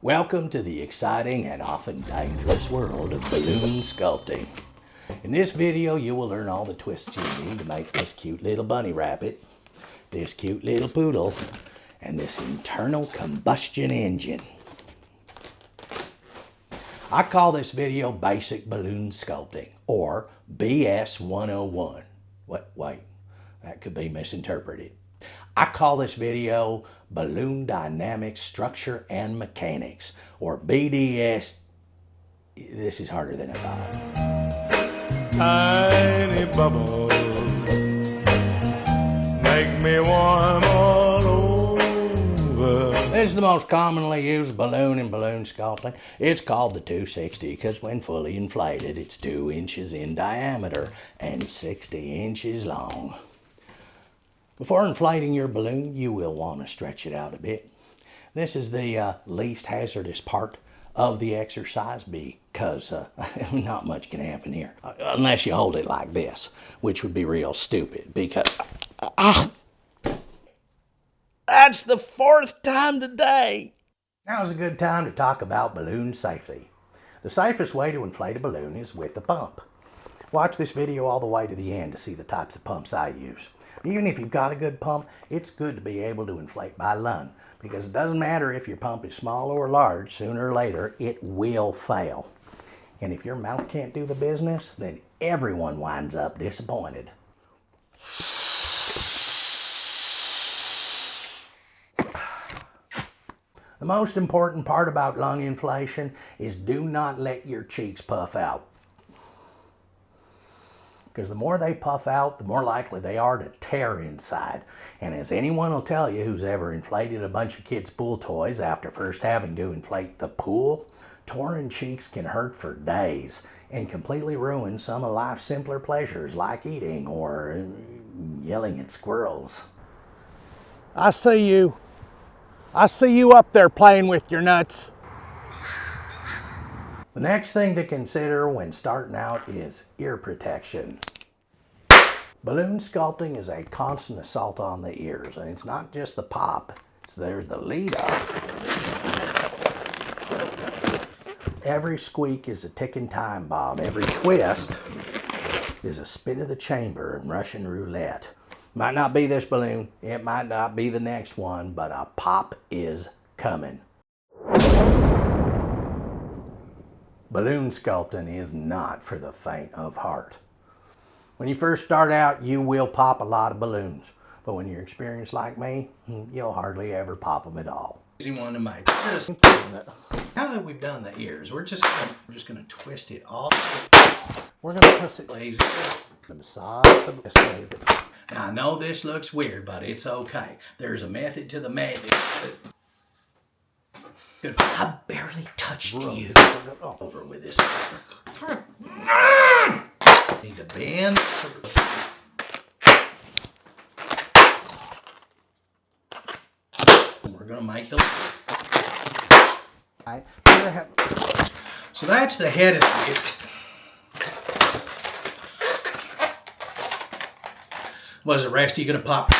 Welcome to the exciting and often dangerous world of balloon sculpting. In this video, you will learn all the twists you need to make this cute little bunny rabbit, this cute little poodle, and this internal combustion engine. I call this video Basic Balloon Sculpting, or BS 101. Wait, that could be misinterpreted. I call this video Balloon Dynamics, Structure and Mechanics, or BDS. This is harder than I thought. Tiny bubbles make me warm all over. This is the most commonly used balloon in balloon sculpting. It's called the 260 because when fully inflated, it's 2 inches in diameter and 60 inches long. Before inflating your balloon, you will want to stretch it out a bit. This is the least hazardous part of the exercise because not much can happen here. Unless you hold it like this, which would be real stupid because... That's the 4th time today! Now's a good time to talk about balloon safety. The safest way to inflate a balloon is with a pump. Watch this video all the way to the end to see the types of pumps I use. Even if you've got a good pump, it's good to be able to inflate by lung because it doesn't matter if your pump is small or large, sooner or later it will fail. And if your mouth can't do the business, then everyone winds up disappointed. The most important part about lung inflation is do not let your cheeks puff out. Because the more they puff out, the more likely they are to tear inside. And as anyone will tell you who's ever inflated a bunch of kids' pool toys after first having to inflate the pool, torn cheeks can hurt for days and completely ruin some of life's simpler pleasures like eating or yelling at squirrels. I see you up there playing with your nuts. The next thing to consider when starting out is ear protection. Balloon sculpting is a constant assault on the ears, and it's not just the pop, there's the lead up. Every squeak is a ticking time bomb. Every twist is a spin of the chamber in Russian roulette. Might not be this balloon, it might not be the next one, but a pop is coming. Balloon sculpting is not for the faint of heart. When you first start out, you will pop a lot of balloons. But when you're experienced like me, you'll hardly ever pop them at all. Easy one to make. Now that we've done the ears, we're just gonna twist it all. We're gonna twist it lazy. Massage the lazy. Now I know this looks weird, but it's okay. There's a method to the madness. I barely touched you. Over with this. Need to bend. We're going to make the... So that's the head of it. What is the rest? Are you going to pop?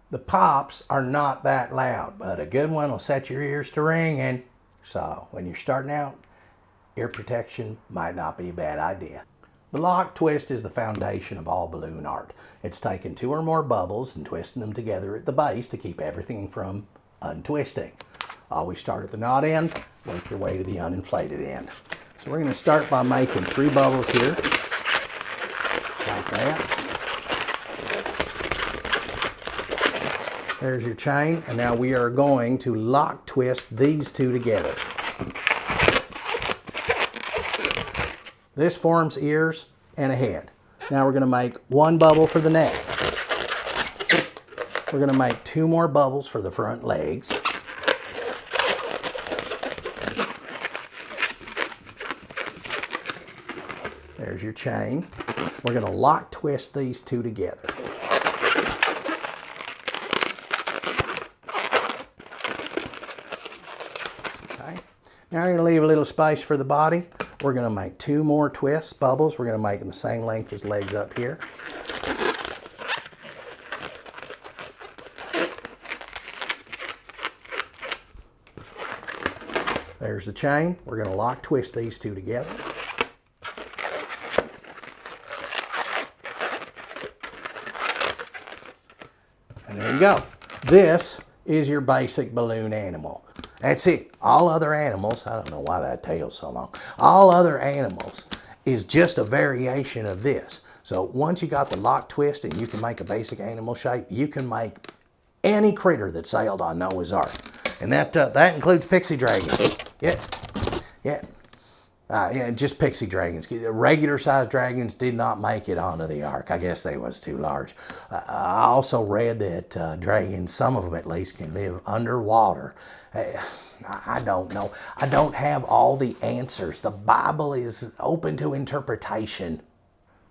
The pops are not that loud, but a good one will set your ears to ringing. So when you're starting out, ear protection might not be a bad idea. The lock twist is the foundation of all balloon art. It's taking 2 or more bubbles and twisting them together at the base to keep everything from untwisting. Always start at the knot end, work your way to the uninflated end. So we're going to start by making 3 bubbles here, like that. There's your chain, and now we are going to lock twist these 2 together. This forms ears and a head. Now we're going to make 1 bubble for the neck. We're going to make 2 more bubbles for the front legs. There's your chain. We're going to lock twist these 2 together. Okay. Now I'm going to leave a little space for the body. We're going to make 2 more twists, bubbles. We're going to make them the same length as legs up here. There's the chain. We're going to lock twist these two together. And there you go. This is your basic balloon animal. That's it. All other animals, I don't know why that tail's so long. All other animals is just a variation of this. So once you got the lock twist and you can make a basic animal shape, you can make any critter that sailed on Noah's Ark. And that includes pixie dragons. Yeah, just pixie dragons. Regular sized dragons did not make it onto the ark. I guess they was too large. I also read that dragons, some of them at least, can live underwater. I don't know. I don't have all the answers. The Bible is open to interpretation.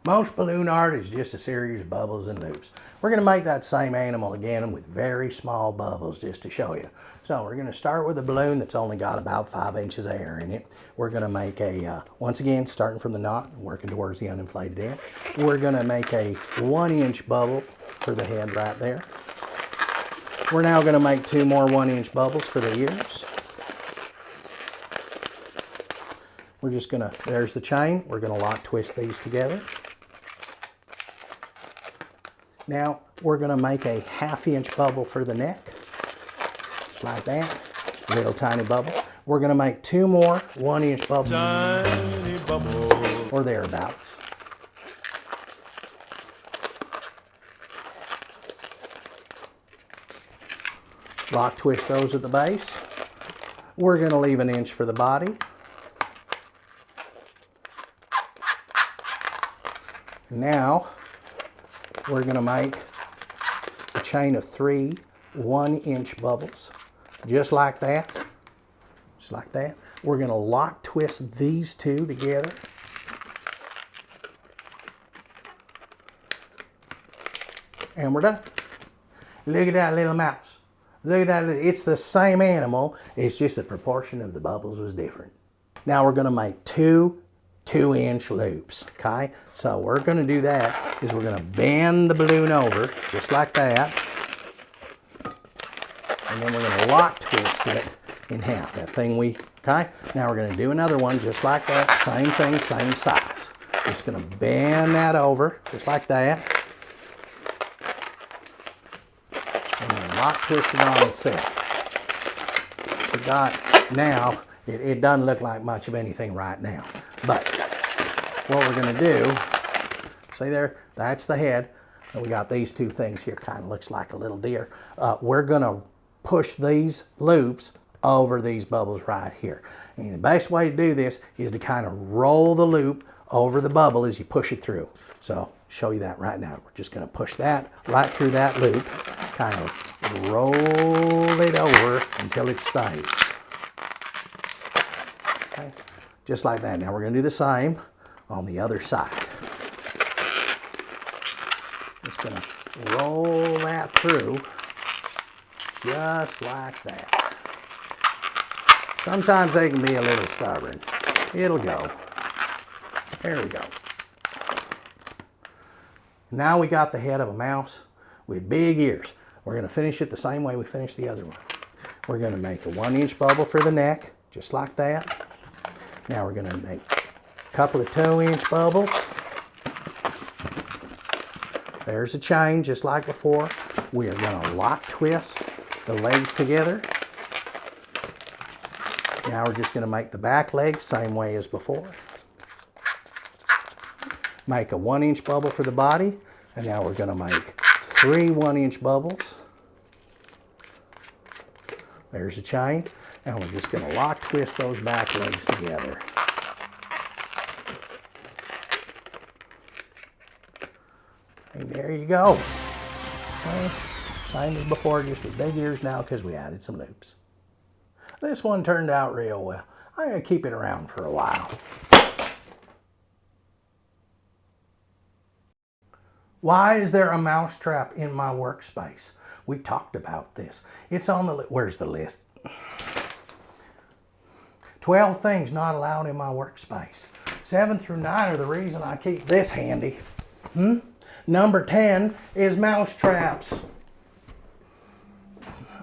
Most balloon art is just a series of bubbles and loops. We're going to make that same animal again with very small bubbles just to show you. So we're going to start with a balloon that's only got about 5 inches of air in it. We're going to make a, once again, starting from the knot, working towards the uninflated end. We're going to make a 1-inch bubble for the head right there. We're now going to make 2 more 1-inch bubbles for the ears. We're just going to, there's the chain. We're going to lock twist these together. Now we're going to make a 1/2-inch bubble for the neck, like that, little tiny bubble. We're going to make 2 more 1-inch bubbles, Tiny bubble. or thereabouts. Lock twist those at the base. We're going to leave 1 inch for the body. Now we're going to make a chain of 3 1-inch bubbles, just like that. Just like that. We're going to lock twist these two together. And we're done. Look at that little mouse. Look at that. It's the same animal. It's just the proportion of the bubbles was different. Now we're going to make 2 2-inch loops, okay? So we're going to do that is we're going to bend the balloon over just like that. And then we're going to lock twist it in half, that thing okay? Now we're going to do another one just like that, same thing, same size. Just going to bend that over just like that. And then lock twist it on itself. Now, it doesn't look like much of anything right now. But what we're going to do, see there, that's the head. And we got these two things here, kind of looks like a little deer. We're going to push these loops over these bubbles right here. And the best way to do this is to kind of roll the loop over the bubble as you push it through. So show you that right now. We're just going to push that right through that loop, kind of roll it over until it stays. Okay. Just like that. Now we're going to do the same on the other side. Just going to roll that through just like that. Sometimes they can be a little stubborn. It'll go. There we go. Now we got the head of a mouse with big ears. We're going to finish it the same way we finished the other one. We're going to make a 1-inch bubble for the neck, just like that. Now we're going to make a couple of 2-inch bubbles. There's a chain, just like before. We are going to lock twist the legs together. Now we're just going to make the back leg same way as before. Make a 1-inch bubble for the body. And now we're going to make 3 1-inch bubbles. There's a chain. And we're just going to lock twist those back legs together. And there you go. Same as before, just with big ears now because we added some loops. This one turned out real well. I'm going to keep it around for a while. Why is there a mouse trap in my workspace? We talked about this. It's on the list. Where's the list? 12 things not allowed in my workspace. 7 through 9 are the reason I keep this handy. Number 10 is mouse traps.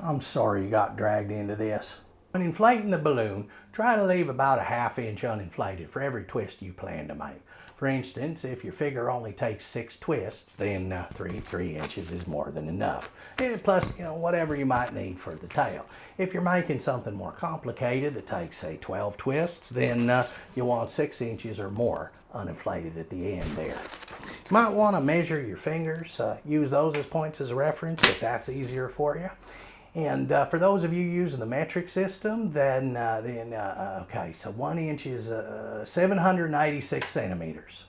I'm sorry you got dragged into this. When inflating the balloon, try to leave about a ½ inch uninflated for every twist you plan to make. For instance, if your figure only takes 6 twists, then 3 inches is more than enough. And plus, whatever you might need for the tail. If you're making something more complicated that takes, say, 12 twists, then you want 6 inches or more uninflated at the end there. You might want to measure your fingers, use those as points as a reference if that's easier for you. And for those of you using the metric system, then okay, so 1 inch is 786 centimeters,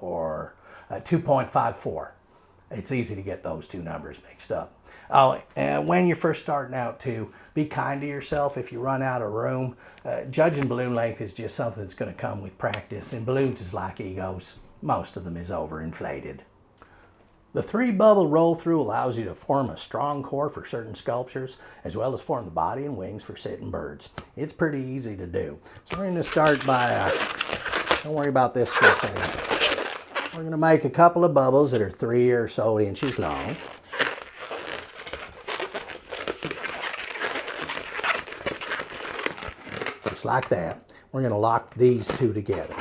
or 2.54. It's easy to get those two numbers mixed up. Oh, and when you're first starting out too, be kind to yourself if you run out of room. Judging balloon length is just something that's going to come with practice, and balloons is like egos. Most of them is overinflated. The 3-bubble roll-through allows you to form a strong core for certain sculptures, as well as form the body and wings for sitting birds. It's pretty easy to do. So we're going to start by, don't worry about this for a second. We're going to make a couple of bubbles that are 3 or so inches long. Just like that. We're going to lock these two together.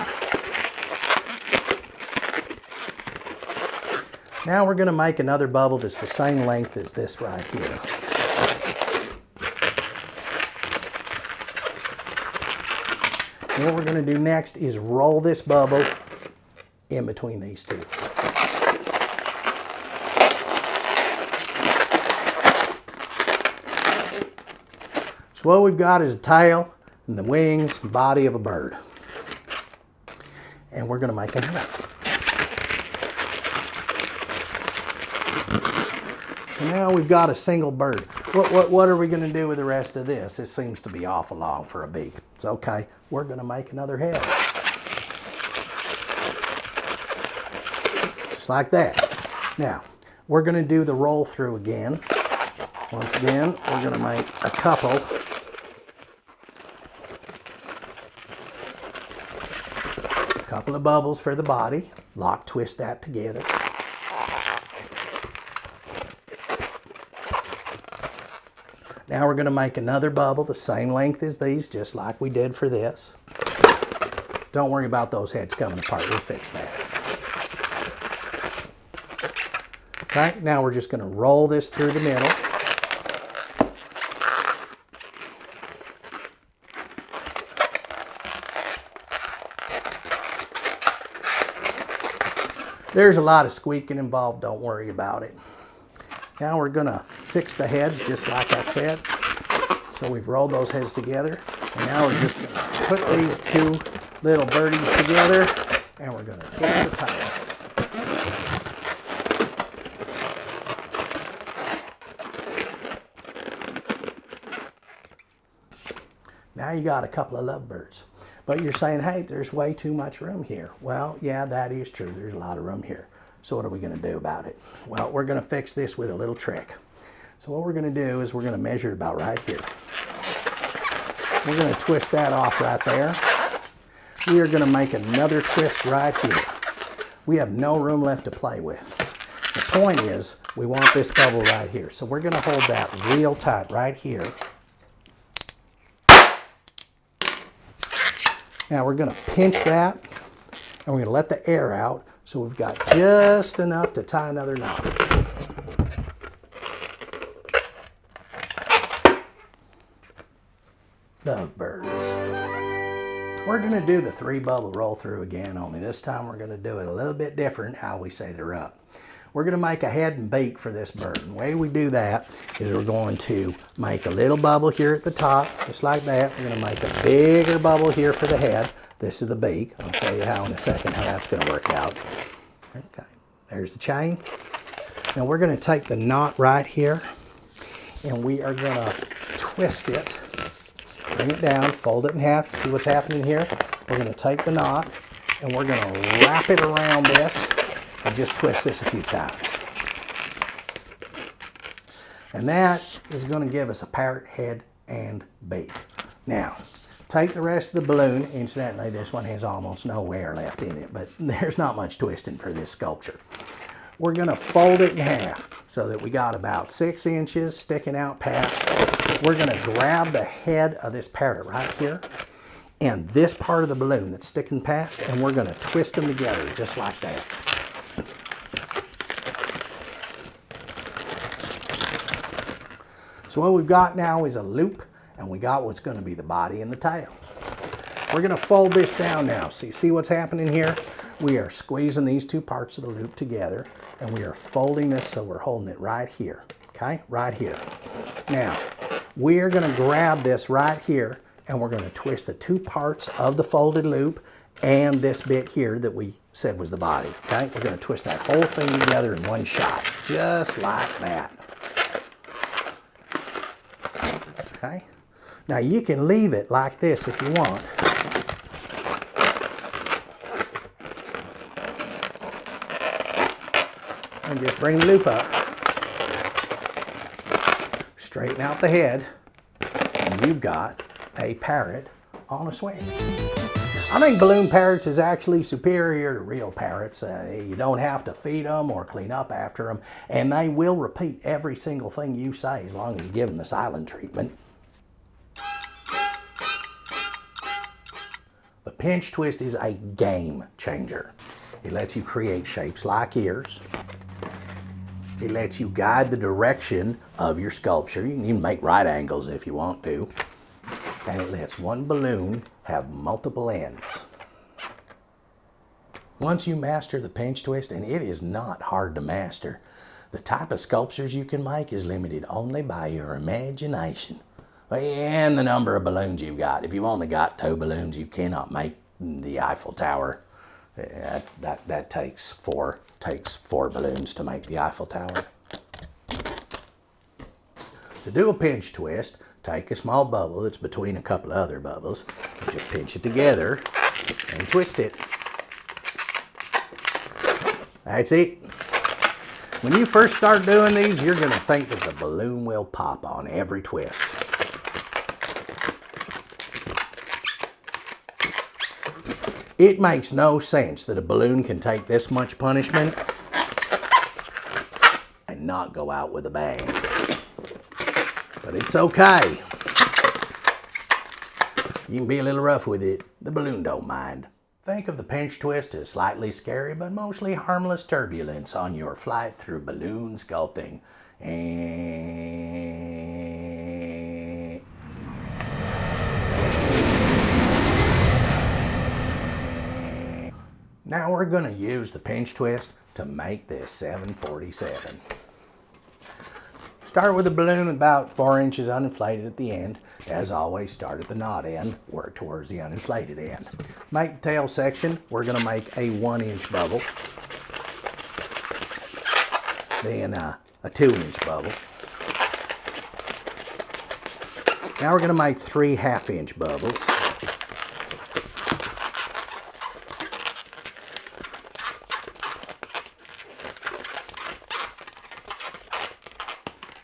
Now we're going to make another bubble that's the same length as this right here. And what we're going to do next is roll this bubble in between these two. So what we've got is a tail and the wings and body of a bird. And we're going to make another. So now we've got a single bird. What are we going to do with the rest of this? This seems to be awful long for a beak. It's okay. We're going to make another head. Just like that. Now, we're going to do the roll through again. Once again, we're going to make a couple. Of bubbles for the body. Lock, twist that together. Now we're going to make another bubble the same length as these, just like we did for this. Don't worry about those heads coming apart. We'll fix that. Okay, now we're just going to roll this through the middle. There's a lot of squeaking involved, don't worry about it. Now we're going to fix the heads just like I said. So we've rolled those heads together. And now we're just going to put these two little birdies together and we're going to twist the tails. Now you got a couple of lovebirds. But you're saying, hey, there's way too much room here. Well, yeah, that is true. There's a lot of room here. So what are we going to do about it? Well, we're going to fix this with a little trick. So what we're going to do is we're going to measure it about right here. We're going to twist that off right there. We are going to make another twist right here. We have no room left to play with. The point is, we want this bubble right here. So we're going to hold that real tight right here. Now we're going to pinch that, and we're going to let the air out so we've got just enough to tie another knot. Lovebirds. We're going to do the 3-bubble roll through again, only this time we're going to do it a little bit different how we set her up. We're going to make a head and beak for this bird. And the way we do that is we're going to make a little bubble here at the top, just like that. We're going to make a bigger bubble here for the head. This is the beak. I'll show you how in a second how that's going to work out. Okay, there's the chain. Now we're going to take the knot right here and we are going to twist it, bring it down, fold it in half. You see what's happening here? We're going to take the knot and we're going to wrap it around this. And just twist this a few times. And that is going to give us a parrot head and beak. Now, take the rest of the balloon. Incidentally, this one has almost no air left in it, but there's not much twisting for this sculpture. we're going to fold it in half so that we got about 6 inches sticking out past. We're going to grab the head of this parrot right here and this part of the balloon that's sticking past, and we're going to twist them together just like that. So what we've got now is a loop, and we got what's going to be the body and the tail. We're going to fold this down now. See what's happening here? We are squeezing these two parts of the loop together, and we are folding this so we're holding it right here, okay? Right here. Now, we are going to grab this right here, and we're going to twist the two parts of the folded loop and this bit here that we said was the body, okay? We're going to twist that whole thing together in one shot, just like that. Okay? Now, you can leave it like this if you want. And just bring the loop up. Straighten out the head, and you've got a parrot on a swing. I think balloon parrots is actually superior to real parrots. You don't have to feed them or clean up after them, and they will repeat every single thing you say as long as you give them the silent treatment. The pinch twist is a game changer. It lets you create shapes like ears. It lets you guide the direction of your sculpture. You can even make right angles if you want to. And it lets one balloon have multiple ends. Once you master the pinch twist, and it is not hard to master, the type of sculptures you can make is limited only by your imagination and the number of balloons you've got. If you've only got 2 balloons, you cannot make the Eiffel Tower. That takes four balloons to make the Eiffel Tower. To do a pinch twist, take a small bubble that's between a couple of other bubbles, and just pinch it together and twist it. That's it. When you first start doing these, you're going to think that the balloon will pop on every twist. It makes no sense that a balloon can take this much punishment and not go out with a bang. But it's okay. You can be a little rough with it. The balloon don't mind. Think of the pinch twist as slightly scary but mostly harmless turbulence on your flight through balloon sculpting. Now we're going to use the pinch twist to make this 747. Start with a balloon about 4 inches uninflated at the end. As always, start at the knot end, work towards the uninflated end. Make the tail section, we're going to make a 1-inch bubble, then a 2-inch bubble. Now we're going to make 3 half-inch bubbles.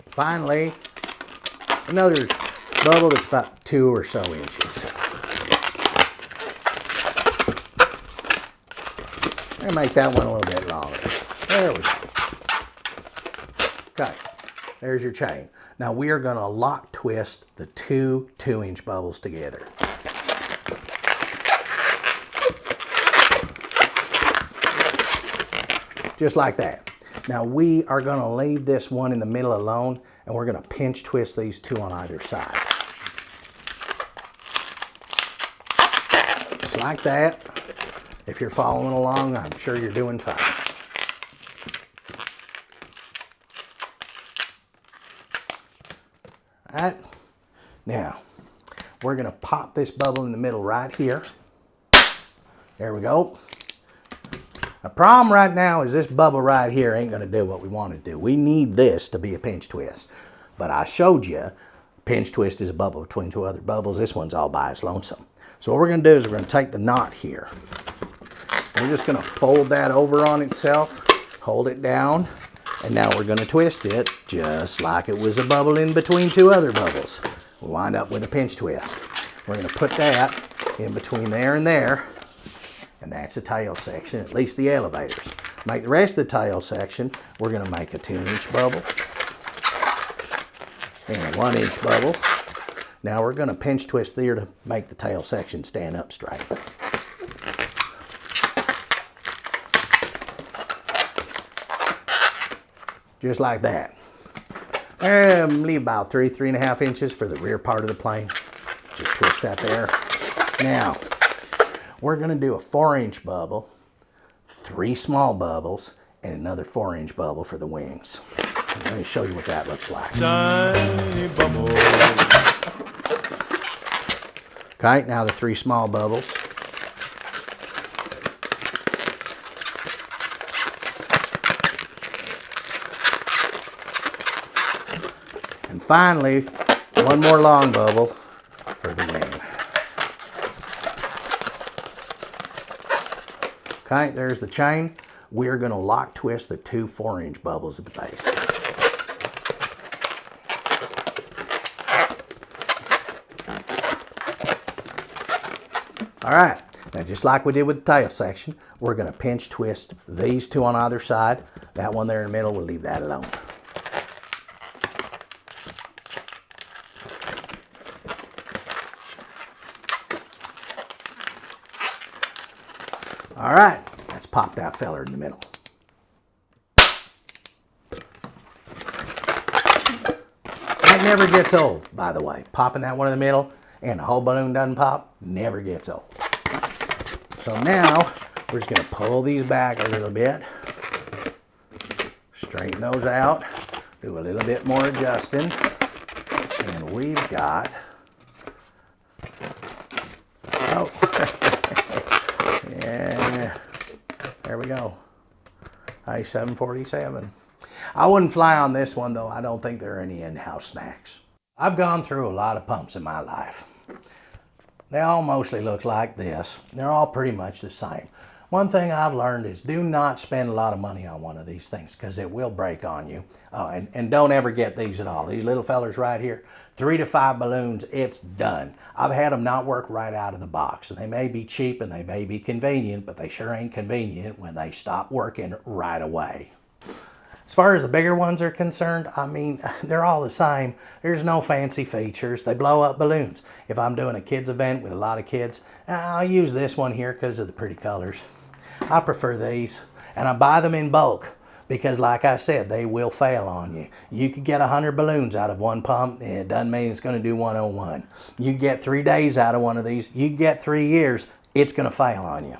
Finally, another bubble that's about 2 or so inches. And make that one a little bit longer. There we go. Okay, there's your chain. Now we are going to lock twist the 2 2-inch bubbles together. Just like that. Now we are going to leave this one in the middle alone, and we're going to pinch twist these 2 on either side. Just like that. If you're following along, I'm sure you're doing fine. All right. Now, we're going to pop this bubble in the middle right here. There we go. The problem right now is this bubble right here ain't going to do what we want it to do. We need this to be a pinch twist. But I showed you, pinch twist is a bubble between 2 other bubbles. This one's all by its lonesome. So what we're going to do is we're going to take the knot here. We're just going to fold that over on itself, hold it down, and now we're going to twist it just like it was a bubble in between 2 other bubbles. We wind up with a pinch twist. We're going to put that in between there and there. And that's the tail section, at least the elevators. make the rest of the tail section, we're going to make a 2-inch bubble and a 1-inch bubble. Now we're going to pinch twist there to make the tail section stand up straight. Just like that. Leave about 3.5 inches for the rear part of the plane. Just twist that there. Now, we're going to do a 4-inch bubble, 3 small bubbles, and another 4-inch bubble for the wings. Let me show you what that looks like. Tiny bubble. Okay, now the 3 small bubbles. And finally, 1 more long bubble for the wing. Okay, there's the chain. We're going to lock twist the 2 4-inch bubbles at the base. All right, now just like we did with the tail section, we're going to pinch twist these 2 on either side. That one there in the middle, we'll leave that alone. All right, let's pop that feller in the middle. That never gets old, by the way. Popping that one in the middle and the whole balloon doesn't pop, never gets old. So now, we're just gonna pull these back a little bit. Straighten those out. Do a little bit more adjusting. And we've got, oh, yeah, there we go. A747. I wouldn't fly on this one though. I don't think there are any in-house snacks. I've gone through a lot of pumps in my life. They all mostly look like this. They're all pretty much the same. One thing I've learned is do not spend a lot of money on one of these things because it will break on you. And don't ever get these at all. These little fellers right here, 3 to 5 balloons, it's done. I've had them not work right out of the box. And they may be cheap and they may be convenient, but they sure ain't convenient when they stop working right away. As far as the bigger ones are concerned, I mean, they're all the same. There's no fancy features. They blow up balloons. If I'm doing a kids event with a lot of kids, I'll use this one here because of the pretty colors. I prefer these, and I buy them in bulk because, like I said, they will fail on you. You could get 100 balloons out of one pump, and it doesn't mean it's going to do 101. You get 3 days out of one of these, you get 3 years, it's going to fail on you.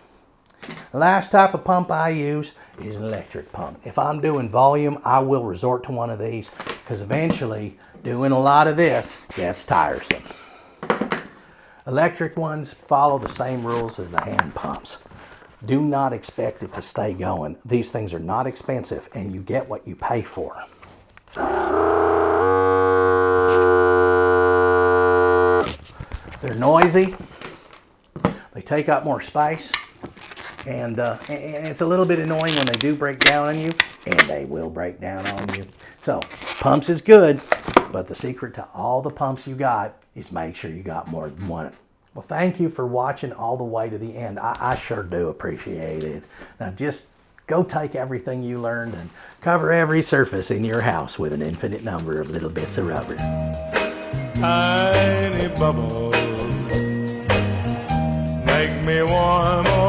The last type of pump I use is an electric pump. If I'm doing volume, I will resort to one of these because eventually doing a lot of this gets tiresome. Electric ones follow the same rules as the hand pumps. Do not expect it to stay going. These things are not expensive and you get what you pay for. They're noisy. They take up more space. And it's a little bit annoying when they do break down on you, and they will break down on you. So, pumps is good, but the secret to all the pumps you got is make sure you got more than one. Well, thank you for watching all the way to the end. I sure do appreciate it. Now, just go take everything you learned and cover every surface in your house with an infinite number of little bits of rubber. Tiny bubbles make me warm.